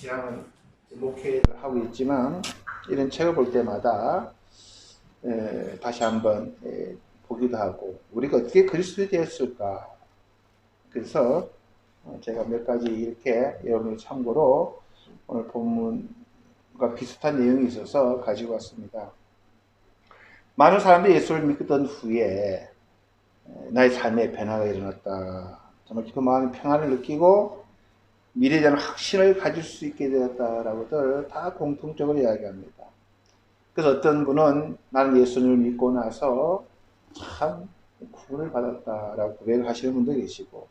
지향은 목회를 하고 있지만 이런 책을 볼 때마다 다시 한번 보기도 하고 우리가 어떻게 그리스도인이 되었을까. 그래서 제가 몇 가지 이렇게 여러분의 참고로 오늘 본문과 비슷한 내용이 있어서 가지고 왔습니다. 많은 사람들이 예수를 믿던 후에 나의 삶에 변화가 일어났다. 정말 깊은 마음의 평안을 느끼고 미래에 대한 확신을 가질 수 있게 되었다라고들 다 공통적으로 이야기합니다. 그래서 어떤 분은 나는 예수님을 믿고 나서 참 구원을 받았다라고 고백을 하시는 분도 계시고,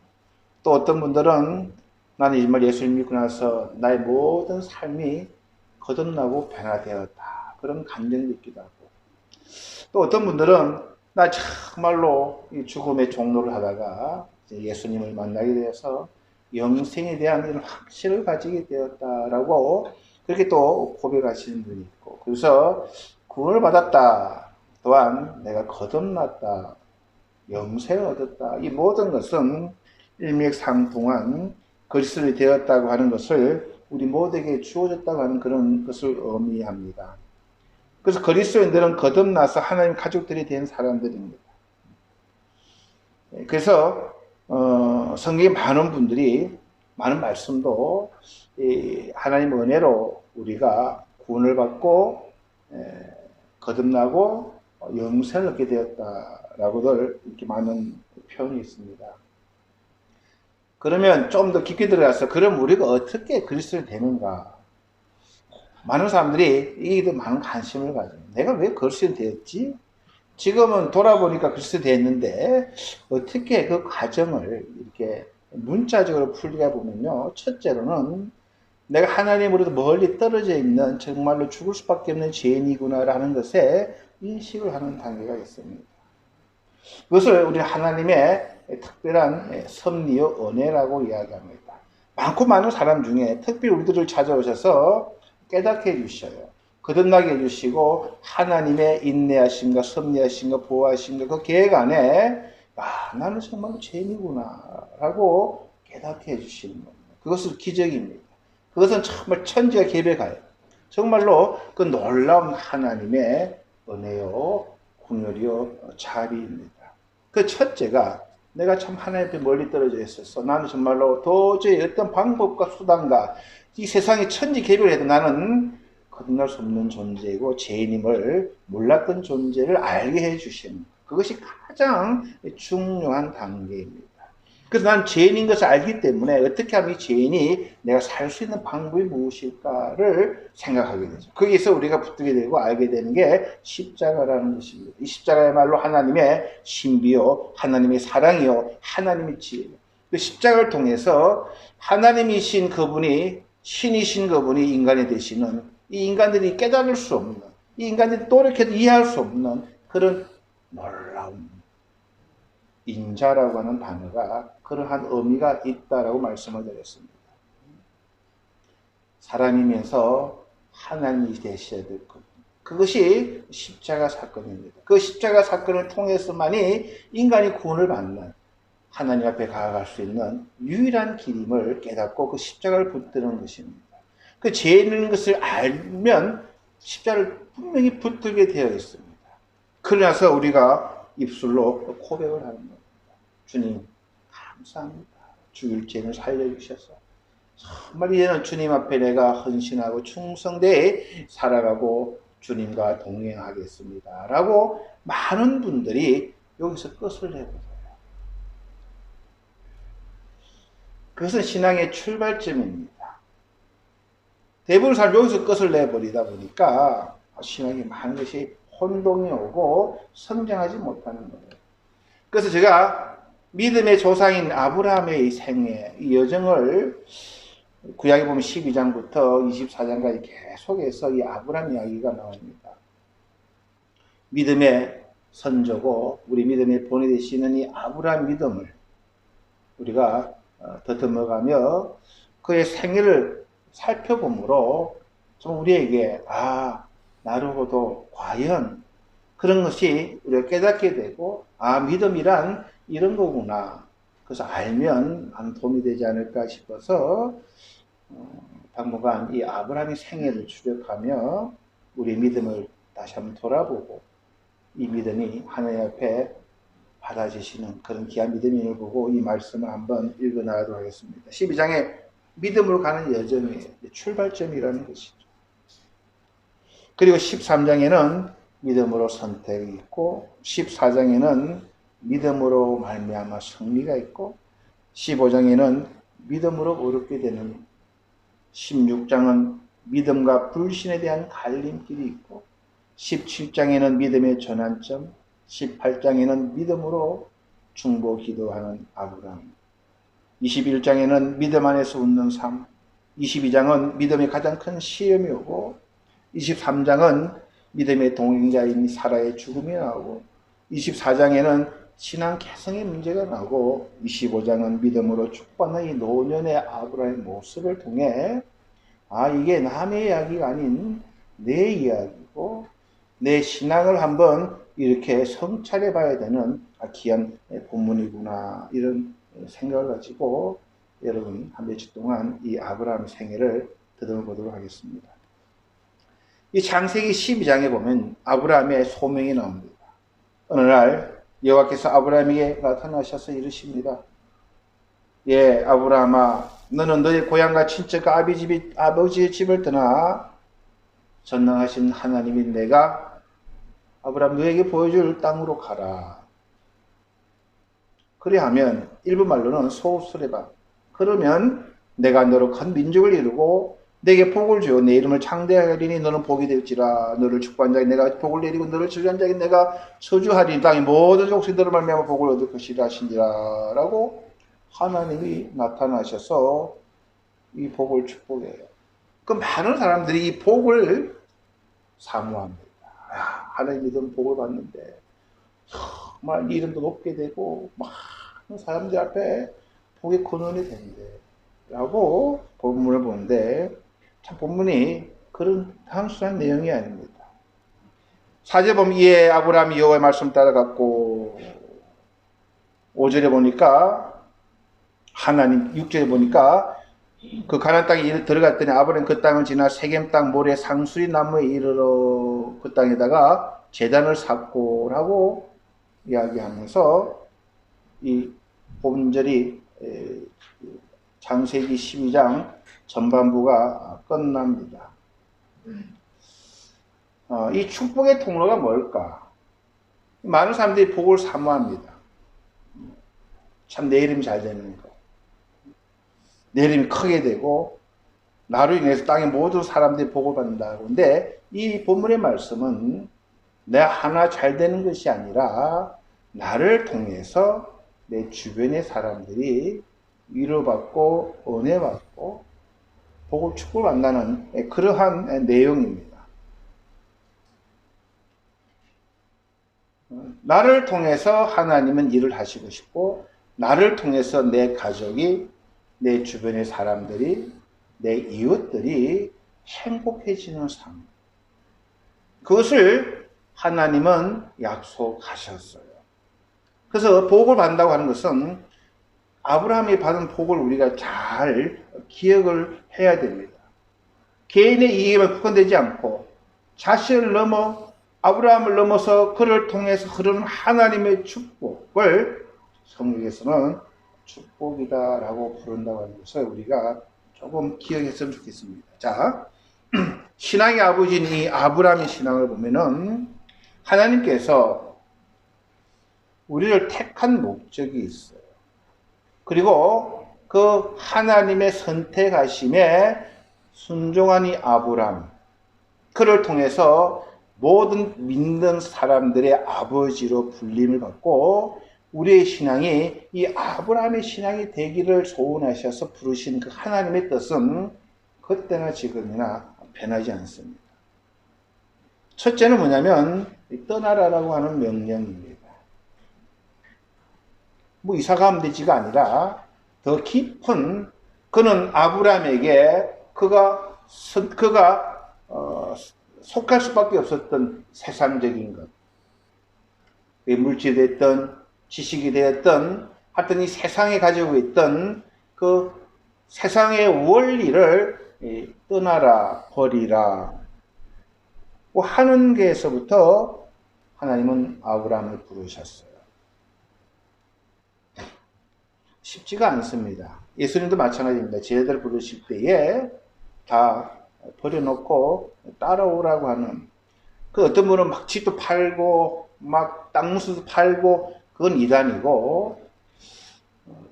또 어떤 분들은 나는 정말 예수님을 믿고 나서 나의 모든 삶이 거듭나고 변화되었다, 그런 감정이 있기도 하고, 또 어떤 분들은 나 정말로 이 죽음의 종로를 하다가 예수님을 만나게 되어서 영생에 대한 이런 확신을 가지게 되었다라고 그렇게 또 고백하시는 분이 있고, 그래서 구원을 받았다, 또한 내가 거듭났다, 영생을 얻었다, 이 모든 것은 일맥상통한 그리스도인이 되었다고 하는 것을 우리 모두에게 주어졌다고 하는 그런 것을 의미합니다. 그래서 그리스도인들은 거듭나서 하나님 가족들이 된 사람들입니다. 그래서 성경에 많은 분들이 많은 말씀도 하나님 은혜로 우리가 구원을 받고 거듭나고 영생을 얻게 되었다라고들 이렇게 많은 표현이 있습니다. 그러면 좀 더 깊게 들어가서 그럼 우리가 어떻게 그리스도인이 되는가? 많은 사람들이 이게 많은 관심을 가져요. 내가 왜 그리스도인 되었지? 지금은 돌아보니까 그리스도인 됐는데 어떻게 그 과정을 이렇게 문자적으로 풀리다 보면요, 첫째로는 내가 하나님으로부터 멀리 떨어져 있는 정말로 죽을 수밖에 없는 죄인이구나라는 것에 인식을 하는 단계가 있습니다. 그것을 우리 하나님의 특별한 섭리요 은혜라고 이야기합니다. 많고 많은 사람 중에 특별히 우리들을 찾아오셔서 깨닫게 해주셔요. 거듭나게 해주시고 하나님의 인내하심과 섭리하심과 보호하심과 그 계획 안에 나는 정말 죄인이구나 라고 깨닫게 해주시는 겁니다. 그것은 기적입니다. 그것은 정말 천지가 계획하여 정말로 그 놀라운 하나님의 은혜요 긍휼이요 자비입니다. 그 첫째가 내가 참 하나님 앞에 멀리 떨어져 있었어. 나는 정말로 도저히 어떤 방법과 수단과 이 세상에 천지 계획을 해도 나는 거듭날 수 없는 존재이고 죄인임을 몰랐던 존재를 알게 해주시는 그것이 가장 중요한 단계입니다. 그래서 나는 죄인인 것을 알기 때문에 어떻게 하면 이 죄인이 내가 살 수 있는 방법이 무엇일까를 생각하게 되죠. 거기에서 우리가 붙들게 되고 알게 되는 게 십자가라는 것입니다. 이 십자가야말로 하나님의 신비요, 하나님의 사랑이요, 하나님의 지혜요. 그 십자가를 통해서 하나님이신 그분이, 신이신 그분이 인간이 되시는, 이 인간들이 깨달을 수 없는, 이 인간들이 노력해도 이해할 수 없는 그런 놀라운 인자라고 하는 단어가 그러한 의미가 있다라고 말씀을 드렸습니다. 사람이면서 하나님이 되셔야 될 것. 그것이 십자가 사건입니다. 그 십자가 사건을 통해서만이 인간이 구원을 받는, 하나님 앞에 다가갈 수 있는 유일한 길임을 깨닫고 그 십자가를 붙드는 것입니다. 그 죄 있는 것을 알면 십자가를 분명히 붙들게 되어 있습니다. 그러나서 우리가 입술로 고백을 하는 겁니다. 주님 감사합니다. 죽을 죄를 살려주셔서 정말 이제는 주님 앞에 내가 헌신하고 충성되이 살아가고 주님과 동행하겠습니다 라고 많은 분들이 여기서 끝을 내버려요. 그것은 신앙의 출발점입니다. 대부분 사람 여기서 끝을 내버리다 보니까 신앙이 많은 것이 혼동이 오고 성장하지 못하는 거예요. 그래서 제가 믿음의 조상인 아브라함의 이 생애, 이 여정을 구약에 보면 12장부터 24장까지 계속해서 이 아브라함 이야기가 나옵니다. 믿음의 선조고 우리 믿음의 본이 되시는 이 아브라함 믿음을 우리가 더듬어가며 그의 생애를 살펴보므로 좀 우리에게 나르고도 과연 그런 것이 우리가 깨닫게 되고 믿음이란 이런 거구나. 그래서 알면 도움이 되지 않을까 싶어서 당분간 이 아브라함의 생애를 추적하며 우리 믿음을 다시 한번 돌아보고 이 믿음이 하나님 앞에 받아지시는 그런 귀한 믿음을 보고 이 말씀을 한번 읽어나가도록 하겠습니다. 12장에 믿음으로 가는 여정이에요. 출발점이라는 것이죠. 그리고 13장에는 믿음으로 선택이 있고 14장에는 믿음으로 말미암아 승리가 있고 15장에는 믿음으로 어렵게 되는 16장은 믿음과 불신에 대한 갈림길이 있고 17장에는 믿음의 전환점 18장에는 믿음으로 중보 기도하는 아브라함 21장에는 믿음 안에서 웃는 삶 22장은 믿음의 가장 큰 시험이 오고 23장은 믿음의 동행자인 사라의 죽음이 나오고 24장에는 신앙 개성의 문제가 나오고 25장은 믿음으로 축복받는 이 노년의 아브라함의 모습을 통해 이게 남의 이야기가 아닌 내 이야기고 내 신앙을 한번 이렇게 성찰해 봐야 되는 귀한 본문이구나 이런 생각을 가지고 여러분 한 며칠 동안 이 아브라함 생애를 들어보도록 하겠습니다. 이 창세기 12장에 보면 아브라함의 소명이 나옵니다. 어느 날 여호와께서 아브라함에게 나타나셔서 이르십니다. 예, 아브라함아, 너는 너의 고향과 친척과 아버지의 집을 떠나 전능하신 하나님인 내가 아브라함 너에게 보여줄 땅으로 가라. 그리하면 일본 말로는 소수레바. 그러면 내가 너로 큰 민족을 이루고 내게 복을 주어 내 이름을 창대하리니 너는 복이 될지라. 너를 축복한 자에게 내가 복을 내리고 너를 저주한 자에게 내가 저주하리니 땅의 모든 족속이 너를 말미암아 복을 얻을 것이라 하시니라 라고 하나님이 나타나셔서 이 복을 축복해요. 그 많은 사람들이 이 복을 사모합니다. 하나님 믿으면 복을 받는데 정말 이름도 높게 되고 많은 사람들 앞에 복의 근원이 된대 라고 본문을 보는데 참 본문이 그런 단순한 내용이 아닙니다. 4절 보면 이에 아브라함이 여호와의 말씀 따라갔고 5절에 보니까 하나님 6절에 보니까 그 가나안 땅에 들어갔더니 아브라함 그 땅을 지나 세겜 땅 모래 상수리 나무에 이르러 그 땅에다가 제단을 샀고라고 이야기하면서 이 본절이 창세기 12장 전반부가 끝납니다. 이 축복의 통로가 뭘까? 많은 사람들이 복을 사모합니다. 참 내 이름이 잘 되는 거. 내 이름이 크게 되고 나로 인해서 땅의 모든 사람들이 복을 받는다. 그런데 이 본문의 말씀은 내 하나 잘 되는 것이 아니라 나를 통해서 내 주변의 사람들이 위로받고 은혜받고 복을 축복한다는 그러한 내용입니다. 나를 통해서 하나님은 일을 하시고 싶고 나를 통해서 내 가족이 내 주변의 사람들이 내 이웃들이 행복해지는 삶 그것을 하나님은 약속하셨어요. 그래서 복을 받는다고 하는 것은 아브라함이 받은 복을 우리가 잘 기억을 해야 됩니다. 개인의 이익에만 국한되지 않고 자신을 넘어 아브라함을 넘어서 그를 통해서 흐르는 하나님의 축복을 성경에서는 축복이다라고 부른다고 하는 것을 우리가 조금 기억했으면 좋겠습니다. 자, 신앙의 아버지인 이 아브라함의 신앙을 보면은 하나님께서 우리를 택한 목적이 있어요. 그리고 그 하나님의 선택하심에 순종한 이 아브라함, 그를 통해서 모든 믿는 사람들의 아버지로 불림을 받고 우리의 신앙이 이 아브라함의 신앙이 되기를 소원하셔서 부르신 그 하나님의 뜻은 그때나 지금이나 변하지 않습니다. 첫째는 뭐냐면 떠나라라고 하는 명령입니다. 뭐 이사가면 되지가 아니라 더 깊은 그는 아브라함에게 그가 속할 수밖에 없었던 세상적인 것, 물질이 됐던 지식이 되었던 하여튼 이 세상에 가지고 있던 그 세상의 원리를 떠나라, 버리라 하는 게에서부터 하나님은 아브라함을 부르셨어요. 쉽지가 않습니다. 예수님도 마찬가지입니다. 제자들 부르실 때에 다 버려놓고 따라오라고 하는, 그 어떤 분은 막 집도 팔고 막 땅무수도 팔고, 그건 이단이고,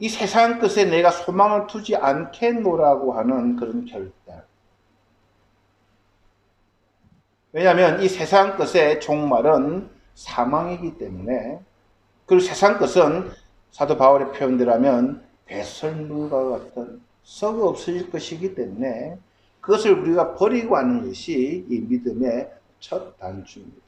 이 세상 것에 내가 소망을 두지 않겠노라고 하는 그런 결단. 왜냐하면 이 세상 것의 종말은 사망이기 때문에, 그리고 세상 것은 사도 바울의 표현대로하면 배설물과 같은 썩어 없어질 것이기 때문에 그것을 우리가 버리고 하는 것이 이 믿음의 첫 단추입니다.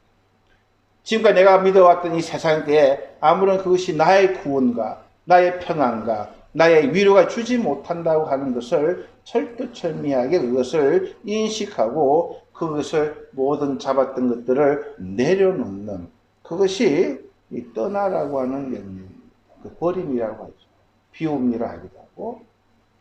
지금까지 내가 믿어왔던 이 세상에 아무런 그것이 나의 구원과 나의 평안과 나의 위로가 주지 못한다고 하는 것을 철두철미하게 그것을 인식하고 그것을 모든 잡았던 것들을 내려놓는, 그것이 이 떠나라고 하는 명령입니다. 그 버림이라고 하죠. 비움이라 하기도 하고,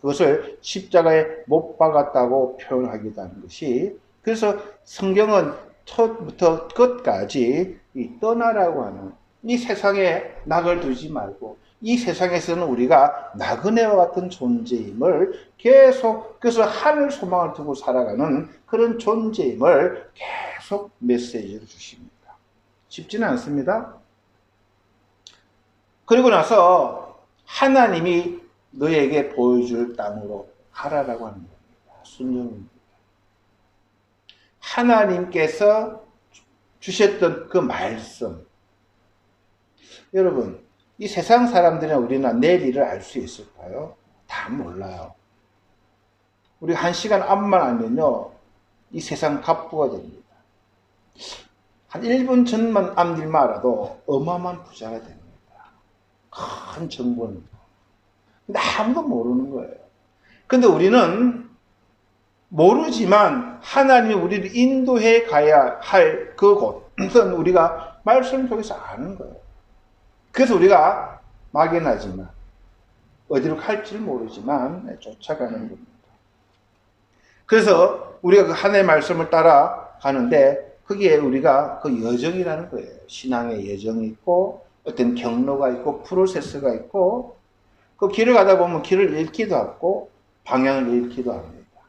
그것을 십자가에 못 박았다고 표현하기도 하는 것이, 그래서 성경은 처음부터 끝까지 이 떠나라고 하는, 이 세상에 낙을 두지 말고 이 세상에서는 우리가 나그네와 같은 존재임을 계속, 그래서 하늘 소망을 두고 살아가는 그런 존재임을 계속 메시지를 주십니다. 쉽지는 않습니다. 그리고 나서 하나님이 너에게 보여줄 땅으로 가라라고 하는 겁니다. 순종입니다. 하나님께서 주셨던 그 말씀. 여러분, 이 세상 사람들이나 우리나 내일 일을 알 수 있을까요? 다 몰라요. 우리 1시간 앞만 알면요, 이 세상 갑부가 됩니다. 한 1분 전만 앞일만 알아도 어마어마한 부자가 됩니다. 큰 정보는. 근데 아무도 모르는 거예요. 근데 우리는 모르지만 하나님이 우리를 인도해 가야 할 그곳은 우리가 말씀 속에서 아는 거예요. 그래서 우리가 막연하지만, 어디로 갈지를 모르지만 쫓아가는 겁니다. 그래서 우리가 그 하나님의 말씀을 따라 가는데, 거기에 우리가 그 여정이라는 거예요. 신앙의 여정이 있고, 어떤 경로가 있고, 프로세스가 있고, 그 길을 가다 보면 길을 잃기도 하고, 방향을 잃기도 합니다.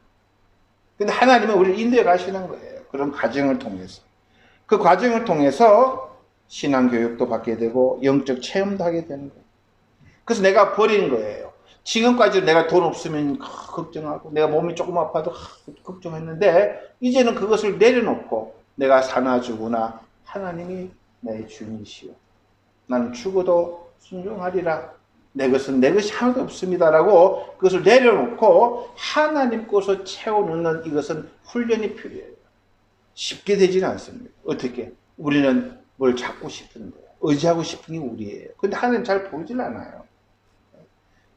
근데 하나님은 우리를 인도해 가시는 거예요. 그런 과정을 통해서. 그 과정을 통해서 신앙교육도 받게 되고, 영적 체험도 하게 되는 거예요. 그래서 내가 버린 거예요. 지금까지 내가 돈 없으면 걱정하고, 내가 몸이 조금 아파도 걱정했는데, 이제는 그것을 내려놓고, 내가 사나 죽으나 하나님이 내 주인이시오. 나는 죽어도 순종하리라. 내 것은 내 것이 하나도 없습니다라고 그것을 내려놓고 하나님 것을 채워넣는, 이것은 훈련이 필요해요. 쉽게 되지는 않습니다. 어떻게? 우리는 뭘 찾고 싶은 거예요. 의지하고 싶은 게 우리예요. 근데 하나님 잘 보이질 않아요.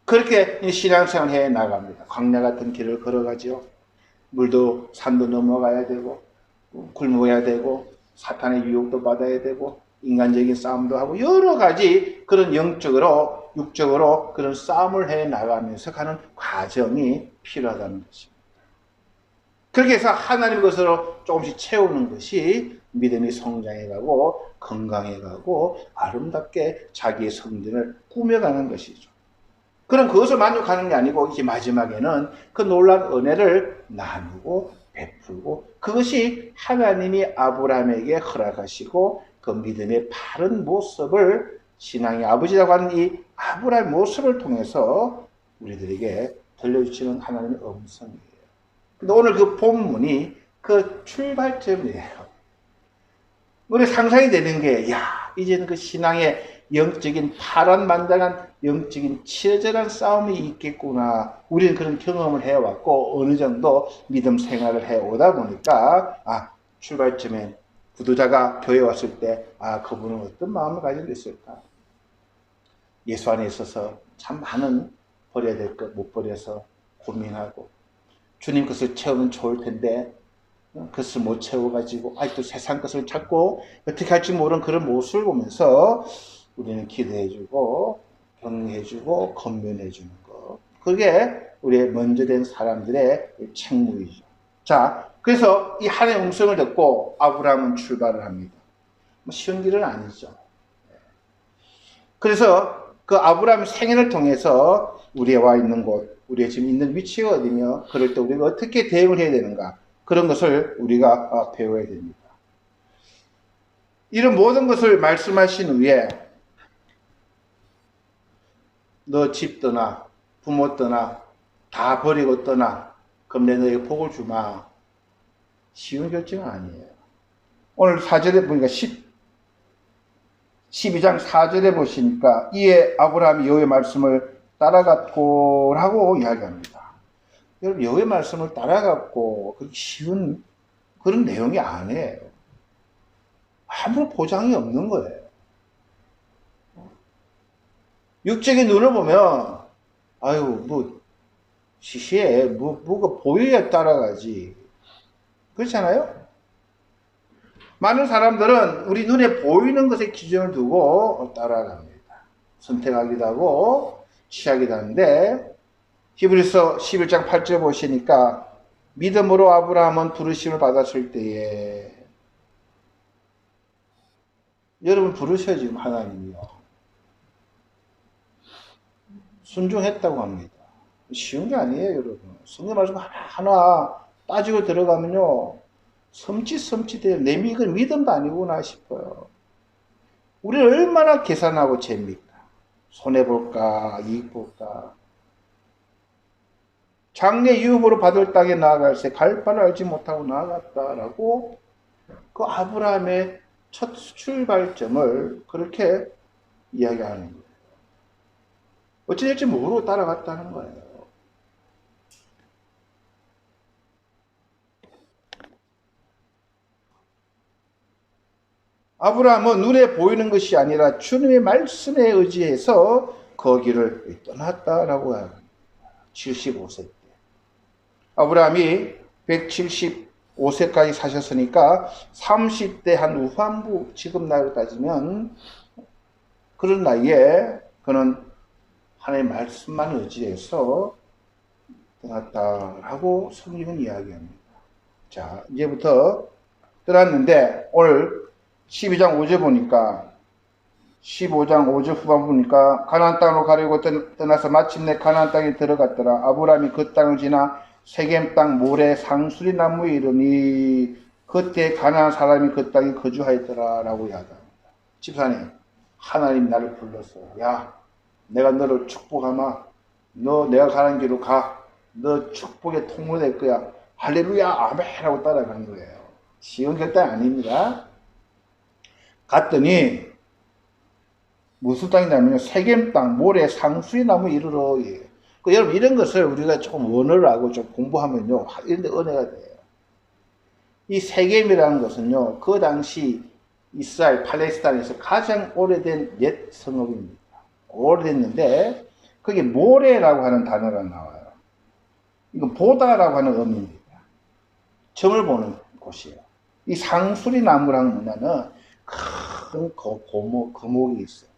그렇게 신앙생활 해 나갑니다. 광야 같은 길을 걸어가죠. 물도 산도 넘어가야 되고, 굶어야 되고, 사탄의 유혹도 받아야 되고, 인간적인 싸움도 하고, 여러 가지 그런 영적으로 육적으로 그런 싸움을 해 나가면서 가는 과정이 필요하다는 것입니다. 그렇게 해서 하나님 것으로 조금씩 채우는 것이 믿음이 성장해 가고 건강해 가고 아름답게 자기의 성전을 꾸며가는 것이죠. 그럼 그것을 만족하는 게 아니고 이제 마지막에는 그 놀라운 은혜를 나누고 베풀고, 그것이 하나님이 아브라함에게 허락하시고 그 믿음의 바른 모습을, 신앙의 아버지라고 하는 이 아브라함의 모습을 통해서 우리들에게 들려주시는 하나님의 음성이에요. 근데 오늘 그 본문이 그 출발점이에요. 우리 상상이 되는 게, 이제는 그 신앙의 영적인 파란만장한 영적인 치열한 싸움이 있겠구나. 우리는 그런 경험을 해왔고 어느 정도 믿음 생활을 해오다 보니까 출발점에 부도자가 교회에 왔을 때 그분은 어떤 마음을 가지고 있을까? 예수 안에 있어서 참 많은 버려야 될 것 못 버려서 고민하고, 주님 것을 채우면 좋을 텐데 그것을 못 채워가지고 아직도 세상 것을 찾고 어떻게 할지 모르는 그런 모습을 보면서 우리는 기도해주고 격려해주고 건면해주는 것, 그게 우리의 먼저 된 사람들의 책무이죠. 자, 그래서 이 하나님의 음성을 듣고 아브라함은 출발을 합니다. 쉬운 길은 아니죠. 그래서 그 아브라함 생애를 통해서 우리가 와 있는 곳, 우리가 지금 있는 위치가 어디며 그럴 때 우리가 어떻게 대응을 해야 되는가, 그런 것을 우리가 배워야 됩니다. 이런 모든 것을 말씀하신 후에 너 집 떠나, 부모 떠나, 다 버리고 떠나, 그럼 내가 너에게 복을 주마. 쉬운 결정은 아니에요. 오늘 4절에 보니까 12장 4절에 보시니까 이에 아브라함이 여호와의 말씀을 따라갔고 라고 이야기합니다. 여러분, 여호와의 말씀을 따라갔고 그렇게 쉬운 그런 내용이 아니에요. 아무 보장이 없는 거예요. 육적인 눈을 보면 아유 뭐 시시해 뭐가 보여야 따라가지, 그렇잖아요. 많은 사람들은 우리 눈에 보이는 것에 기준을 두고 따라갑니다. 선택하기도 하고 취하기도 하는데, 히브리서 11장 8절 보시니까 믿음으로 아브라함은 부르심을 받았을 때에, 여러분 부르셔 지금 하나님이요. 순종했다고 합니다. 쉬운 게 아니에요, 여러분. 성경 말씀 하나하나 따지고 들어가면요, 섬찟해요. 내 믿음도 아니구나 싶어요. 우리는 얼마나 계산하고 잽니까? 손해볼까, 이익볼까? 장래 유업으로 받을 땅에 나아갈새 갈 바를 알지 못하고 나아갔다라고 그 아브라함의 첫 출발점을 그렇게 이야기하는 거예요. 어찌 될지 모르고 따라갔다는 거예요. 아브라함은 눈에 보이는 것이 아니라 주님의 말씀에 의지해서 거기를 떠났다라고 합니다. 75세 때. 아브라함이 175세까지 사셨으니까 30대 한 후반부, 지금 나이로 따지면 그런 나이에 그는 하나님의 말씀만 의지해서 떠났다라고 성경은 이야기합니다. 자, 이제부터 떠났는데 오늘 12장 5절 보니까 15장 5절 후반 보니까 가나안 땅으로 가려고 떠나서 마침내 가나안 땅에 들어갔더라. 아브라함이 그 땅을 지나 세겜 땅 모래 상수리 나무에 이르니 그때 가나안 사람이 그 땅에 거주하였더라 라고 이야기합니다. 집사님, 하나님 나를 불렀어. 야, 내가 너를 축복하마. 너 내가 가는 길로 가. 너 축복의 통로 될 거야. 할렐루야 아멘 하고 따라가는 거예요. 쉬운 결단 아닙니다. 갔더니 무슨 땅이냐면 세겜 땅 모래 상수리 나무 이르러. 여러분 이런 것을 우리가 조금 원어를 하고 좀 공부하면요, 이런 데 은혜가 돼요. 이 세겜이라는 것은요, 그 당시 이스라엘 팔레스타인에서 가장 오래된 옛 성읍입니다. 오래됐는데 거기 모래라고 하는 단어가 나와요. 이건 보다라고 하는 의미입니다. 점을 보는 곳이에요. 이 상수리 나무랑 뭐냐면 큰 거목이 있어요.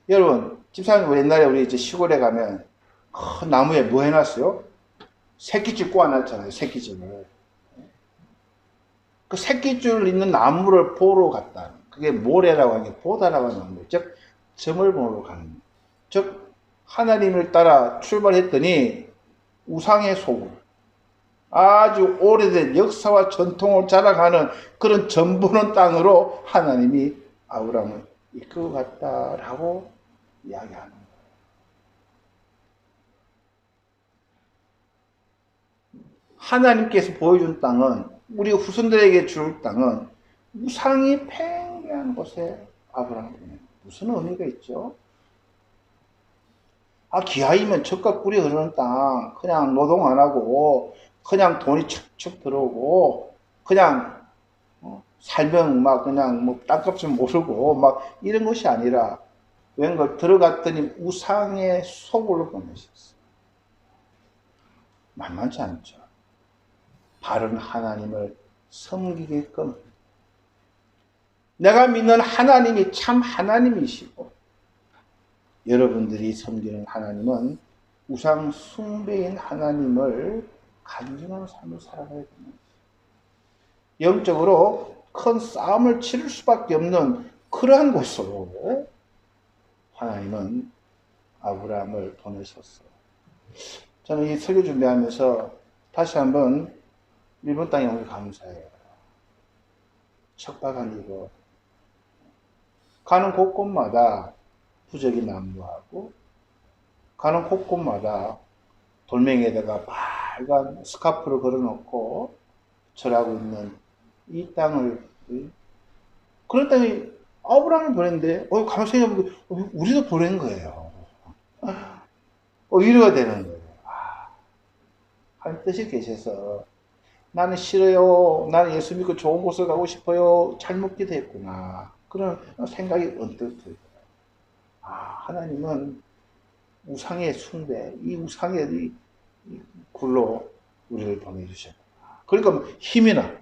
여러분, 집사님 옛날에 우리 이제 시골에 가면 큰 나무에 뭐 해놨어요? 새끼줄 꼬아놨잖아요. 새끼줄을. 그 새끼줄 있는 나무를 보러 갔다. 그게 모래라고 하는 게 보다라고 하는 거예요. 즉 점을 보러 가는 거예요. 즉 하나님을 따라 출발했더니 우상의 소굴, 아주 오래된 역사와 전통을 자랑하는 그런 점 보는 땅으로 하나님이 아브라함을 이끌어 갔다라고 이야기하는 거예요. 하나님께서 보여준 땅은, 우리 후손들에게 줄 땅은 우상이 팽배한 곳에 아브라함이 무슨 의미가 있죠? 기아이면 젖과 꿀이 흐르는 땅, 그냥 노동 안 하고 그냥 돈이 척척 들어오고 그냥 살면 막 그냥 뭐 땅값을 모르고 막 이런 것이 아니라 웬걸 들어갔더니 우상의 소굴로 보내셨어요. 만만치 않죠. 바른 하나님을 섬기게끔, 내가 믿는 하나님이 참 하나님이시고 여러분들이 섬기는 하나님은 우상 숭배인 하나님을 간증하는 삶을 살아가야 됩니다. 영적으로 큰 싸움을 치를 수밖에 없는 그러한 곳으로 하나님은 아브라함을 보내셨어요. 저는 이 설교 준비하면서 다시 한번 일본 땅에 온 게 감사해요. 척박한 이곳. 가는 곳곳마다 부적이 난무하고, 가는 곳곳마다 돌멩이에다가 빨간 스카프를 걸어놓고 절하고 있는 이 땅을, 그런 땅에 아브라함을 보냈는데, 가만히 생각해보면, 우리도 보낸 거예요. 위로가 되는 거예요. 하나님 뜻이 계셔서, 나는 싫어요. 나는 예수 믿고 좋은 곳을 가고 싶어요. 잘못 기도했구나. 그런 생각이 언뜻 들어요. 하나님은 우상의 숭배, 이 우상의 굴로 우리를 보내주셨구나. 그러니까 힘이나,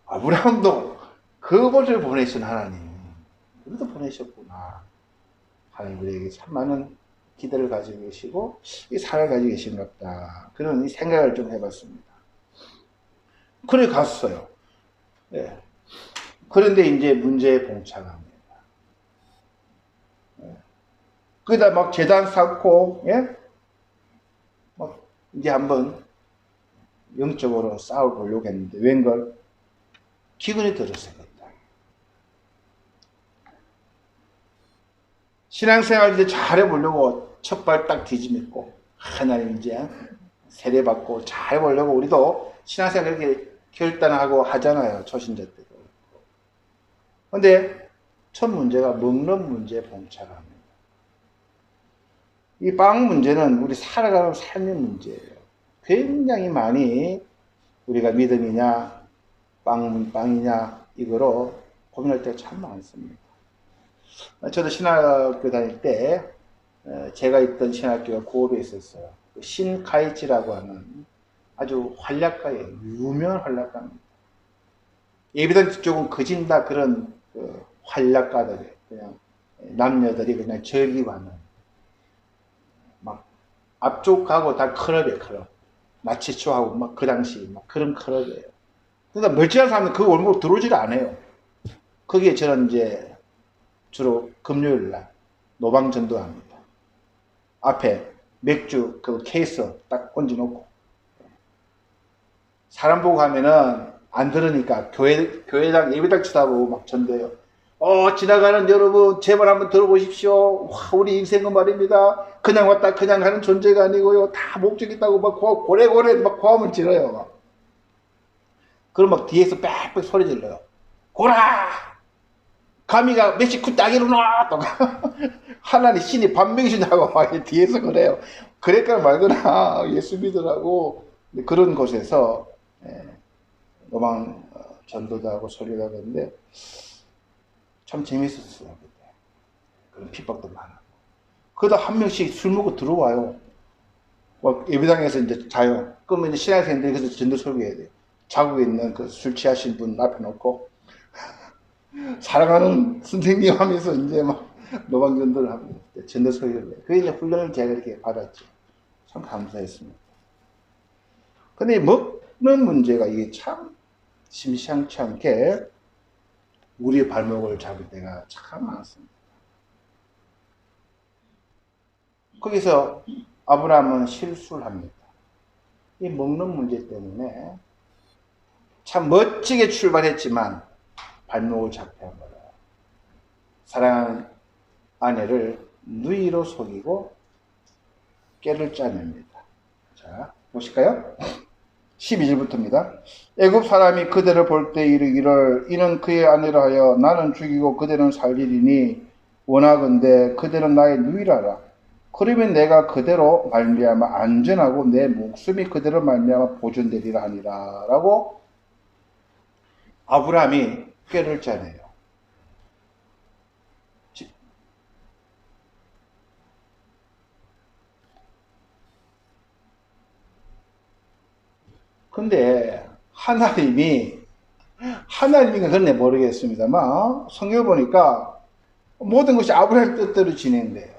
아브라함도 그것을 보내신 하나님, 우리도 보내셨구나. 하나님 우리에게 참 많은 기대를 가지고 계시고, 이 사랑을 가지고 계신 것 같다. 그런 생각을 좀 해봤습니다. 그래 갔어요. 예. 그런데 이제 문제에 봉착합니다. 예. 거기다 막 제단 쌓고, 예? 막 이제 한번 영적으로 싸워보려고 했는데, 웬걸? 기근이 들었어요. 신앙생활 이제 잘해보려고 첫발 딱 뒤집고, 하나님 이제 세례받고 잘해보려고 우리도 신앙생활 그렇게 결단하고 하잖아요. 초신자 때도. 근데 첫 문제가 먹는 문제에 봉착합니다. 이 빵 문제는 우리 살아가는 삶의 문제예요. 굉장히 많이 우리가 믿음이냐 빵이냐 이거로 고민할 때가 참 많습니다. 저도 신학교 다닐 때 제가 있던 신학교가 고업에 있었어요. 신카이치라고 하는 아주 활약가예요. 유명한 활약가입니다. 예비단 쪽은 거진다 그런 활약가들, 그냥 남녀들이 그냥 즐기고하는 막 앞쪽하고 다 클럽이에요. 클럽. 나치초하고 막 그 당시 막 그런 클럽이에요. 그러니까 멀쩡한 사람은 그 월급 들어오질 않아요. 거기에 저는 이제 주로 금요일 날 노방 전도합니다. 앞에 맥주 그 케이스 딱 얹어놓고 사람 보고 가면은 안 들으니까 교회당 예배당 치다고 막 전도해요. 지나가는 여러분 제발 한번 들어보십시오. 우리 인생은 말입니다. 그냥 왔다 그냥 가는 존재가 아니고요. 다 목적 있다고 막 고래고래 막 고함을 질러요. 막. 그럼 막 뒤에서 빽빽 소리 질러요. 고라! 가미가 멕시코 땅이로 놔! 또 하나님 신이 반명이시냐고 막 뒤에서 그래요. 그랬거나 말거나 예수 믿으라고 그런 곳에서 노방 전도도 하고 소리도 하는데 참 재밌었어요. 그때. 그런 핍박도 많았고. 그러다 한 명씩 술 먹고 들어와요. 예배당에서 이제 자요. 그러면 이제 신학생들이 그래서 전도 설교해야 돼요. 자고 있는 그 술 취하신 분 앞에 놓고 사랑하는 선생님 하면서 이제 막 노방 전도를 하고 전도 설교를 해요. 그게 이제 훈련을 제가 이렇게 받았죠. 참 감사했습니다. 근데 먹는 문제가 이게 참 심상치 않게 우리의 발목을 잡을 때가 참 많습니다. 거기서 아브라함은 실수를 합니다. 이 먹는 문제 때문에 참 멋지게 출발했지만 발목을 잡혀버려요. 사랑하는 아내를 누이로 속이고 깨를 짜냅니다. 자, 보실까요? 12절부터입니다. 애굽 사람이 그대를 볼 때 이르기를 이는 그의 아내라 하여 나는 죽이고 그대는 살리리니 원하건대 그대는 나의 누이라라. 그러면 내가 그대로 말미암아 안전하고 내 목숨이 그대로 말미암아 보존되리라 하니라 라고 아브라함이 꾀를 짜내요. 근데 하나님인가 그런지 모르겠습니다만 성경을 보니까 모든 것이 아브라함 뜻대로 진행돼요.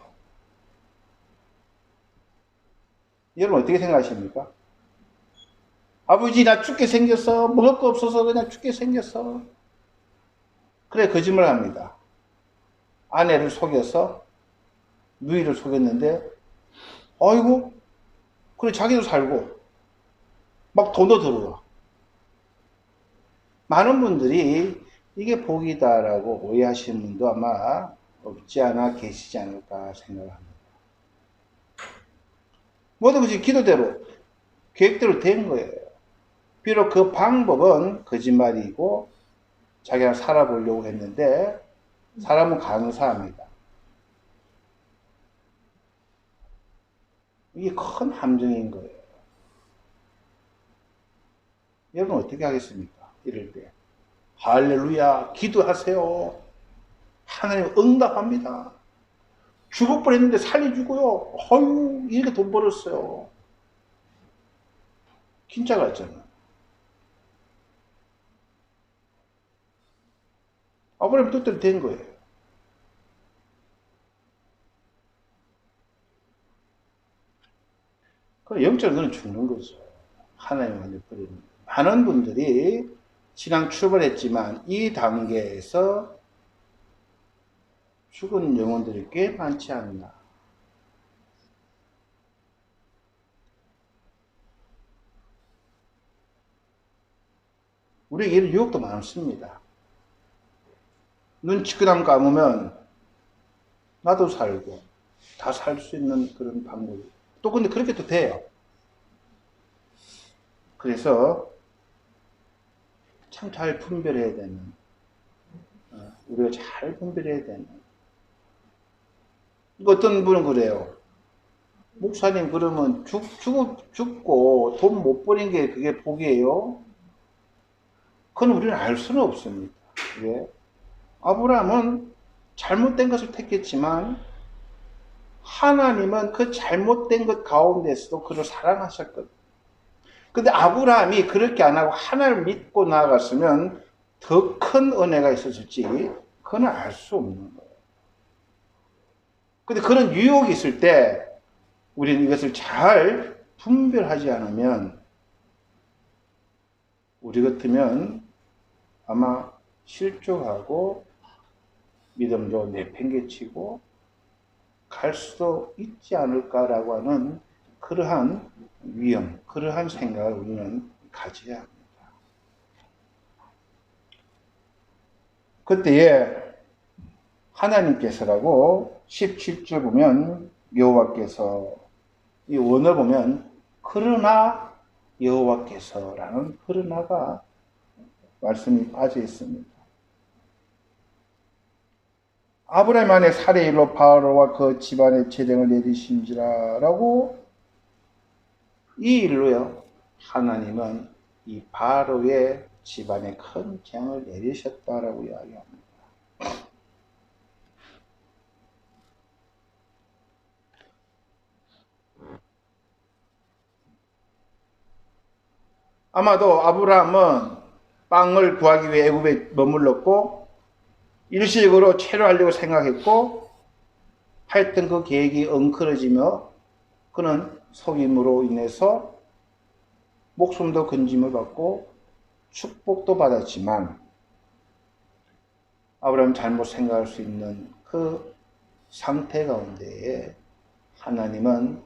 여러분 어떻게 생각하십니까? 아버지 나 죽게 생겼어. 먹을 거 없어서 그냥 죽게 생겼어. 그래 거짓말 합니다. 아내를 속여서 누이를 속였는데 아이고 그래 자기도 살고 막 돈도 들어와. 많은 분들이 이게 복이다라고 오해하시는 분도 아마 없지 않아 계시지 않을까 생각합니다. 모든 것이 기도대로 계획대로 된 거예요. 비록 그 방법은 거짓말이고 자기가 살아보려고 했는데 사람은 감사합니다. 이게 큰 함정인 거예요. 여러분 어떻게 하겠습니까? 이럴 때 할렐루야 기도하세요. 하나님 응답합니다. 죽을 뻔했는데 살려주고요. 어휴 이렇게 돈 벌었어요. 진짜 같잖아. 아브라함 뜻대로 된 거예요. 그 영적으로 는 죽는 거죠. 하나님한테 버리는 거예요. 많은 분들이 신앙 출발했지만 이 단계에서 죽은 영혼들이 꽤 많지 않나. 우리에게 이런 유혹도 많습니다. 눈 치끄담 감으면 나도 살고 다 살 수 있는 그런 방법이 또 근데 그렇게 또 돼요. 그래서 참 잘 분별해야 되는 우리가 잘 분별해야 되는 어떤 분은 그래요. 목사님 그러면 죽고 돈 못 버린 게 그게 복이에요? 그건 우리는 알 수는 없습니다. 왜? 아브라함은 잘못된 것을 택했지만 하나님은 그 잘못된 것 가운데서도 그를 사랑하셨거든. 근데 아브라함이 그렇게 안 하고 하나님을 믿고 나아갔으면 더 큰 은혜가 있었을지 그건 알 수 없는 거예요. 근데 그런 유혹이 있을 때 우리는 이것을 잘 분별하지 않으면 우리 같으면 아마 실족하고 믿음도 내팽개치고 갈 수도 있지 않을까라고 하는 그러한 위험, 그러한 생각을 우리는 가져야 합니다. 그때에 하나님께서라고 17절 보면 여호와께서 이 원어 보면 그러나 여호와께서라는 그러나가 말씀이 빠져 있습니다. 아브라함 안에 살의 일로 바로와 그 집안의 재정을 내리신지라라고 이 일로요 하나님은 이 바로의 집안에 큰 재앙을 내리셨다라고 이야기합니다. 아마도 아브라함은 빵을 구하기 위해 애굽에 머물렀고 일시적으로 체류하려고 생각했고 하여튼 그 계획이 엉클어지며 그는 속임으로 인해서 목숨도 건짐을 받고 축복도 받았지만 아브라함 잘못 생각할 수 있는 그 상태 가운데에 하나님은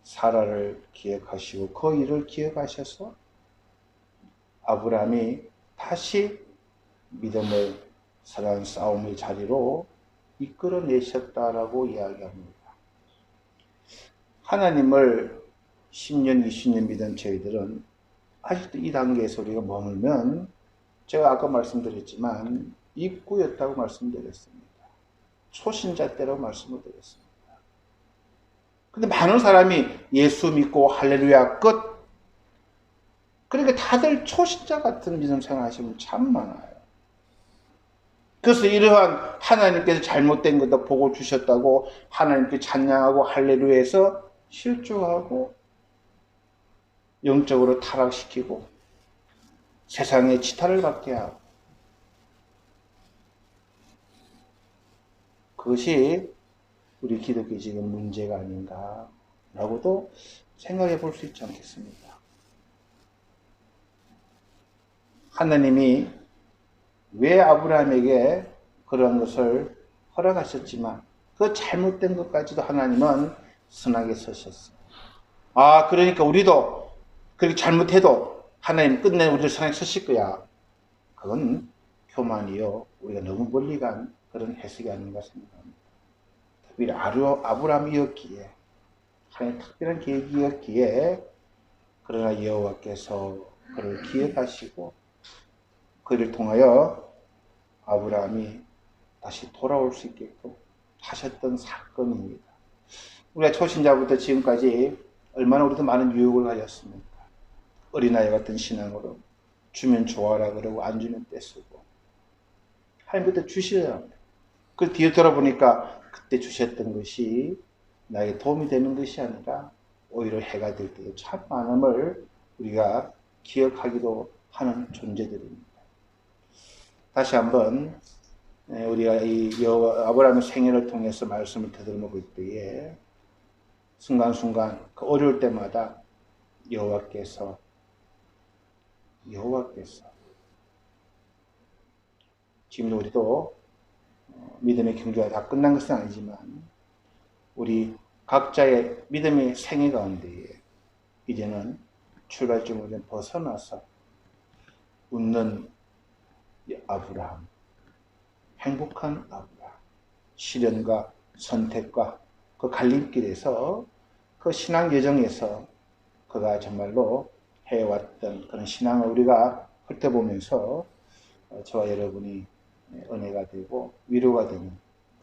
사라를 기억하시고 그 일을 기억하셔서 아브라함이 다시 믿음을 사랑 싸움의 자리로 이끌어내셨다라고 이야기합니다. 하나님을 10년, 20년 믿은 저희들은 아직도 이 단계에서 우리가 머물면 제가 아까 말씀드렸지만 입구였다고 말씀드렸습니다. 초신자 때라고 말씀을 드렸습니다. 근데 많은 사람이 예수 믿고 할렐루야 끝. 그러니까 다들 초신자 같은 믿음 생활하시는 분 참 많아요. 그래서 이러한 하나님께서 잘못된 것도 보고 주셨다고 하나님께 찬양하고 할렐루야해서 실족하고 영적으로 타락시키고 세상에 지탄을 받게 하고 그것이 우리 기독교 지금 문제가 아닌가라고도 생각해 볼 수 있지 않겠습니까? 하나님이 왜 아브라함에게 그런 것을 허락하셨지만 그 잘못된 것까지도 하나님은 선하게 서셨어요. 아, 그러니까 우리도 그렇게 잘못해도 하나님 끝내 우리를 선하게 서실 거야. 그건 교만이요. 우리가 너무 멀리 간 그런 해석이 아닌가 생각합니다. 특별히 아브라함이었기에, 하나님의 특별한 계획이었기에, 그러나 여호와께서 그를 기억하시고 그를 통하여 아브라함이 다시 돌아올 수 있게끔 하셨던 사건입니다. 우리가 초신자부터 지금까지 얼마나 우리도 많은 유혹을 가졌습니까? 어린아이 같은 신앙으로 주면 좋아라 그러고 안 주면 떼쓰고 하나님부터 주셔야 합니다. 그 뒤에 돌아보니까 그때 주셨던 것이 나에게 도움이 되는 것이 아니라 오히려 해가 될 때도 참 많음을 우리가 기억하기도 하는 존재들입니다. 다시 한번 우리가 이 아브라함의 생애를 통해서 말씀을 되돌아볼 때에 순간순간 그 어려울 때마다 여호와께서 지금도 우리도 믿음의 경주가 다 끝난 것은 아니지만 우리 각자의 믿음의 생애 가운데에 이제는 출발점을 벗어나서 웃는 아브라함, 행복한 아브라함, 시련과 선택과 그 갈림길에서 그 신앙 여정에서 그가 정말로 해왔던 그런 신앙을 우리가 훑어보면서 저와 여러분이 은혜가 되고 위로가 되는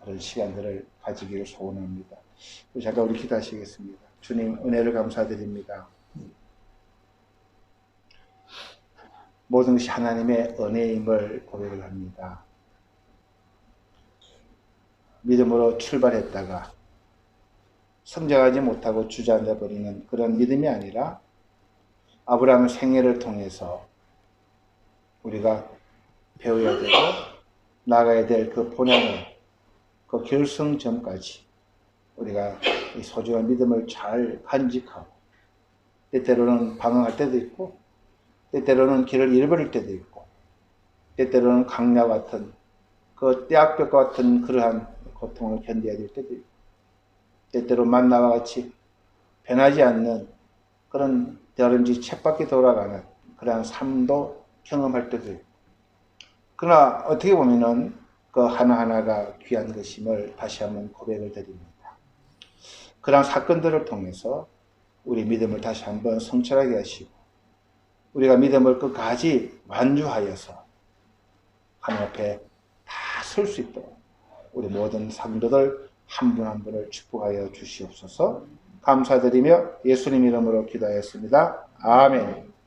그런 시간들을 가지기를 소원합니다. 잠깐 우리 기도하시겠습니다. 주님 은혜를 감사드립니다. 모든 것이 하나님의 은혜임을 고백을 합니다. 믿음으로 출발했다가 성장하지 못하고 주저앉아 버리는 그런 믿음이 아니라 아브라함의 생애를 통해서 우리가 배워야 되고 나가야 될 그 본향을 그 결승점까지 우리가 이 소중한 믿음을 잘 간직하고 때때로는 방황할 때도 있고 때때로는 길을 잃어버릴 때도 있고 때때로는 강야 같은 그 떼약볕과 같은 그러한 고통을 견뎌야 될 때도 있고 때때로 만나와 같이 변하지 않는 그런 다른지 쳇바퀴 돌아가는 그러한 삶도 경험할 때도 있고 그러나 어떻게 보면은 그 하나하나가 귀한 것임을 다시 한번 고백을 드립니다. 그러한 사건들을 통해서 우리 믿음을 다시 한번 성찰하게 하시고 우리가 믿음을 끝까지 완주하여서 하나님 앞에 다 설 수 있도록 우리 모든 성도들 한 분 한 분을 축복하여 주시옵소서. 감사드리며 예수님 이름으로 기도하였습니다. 아멘.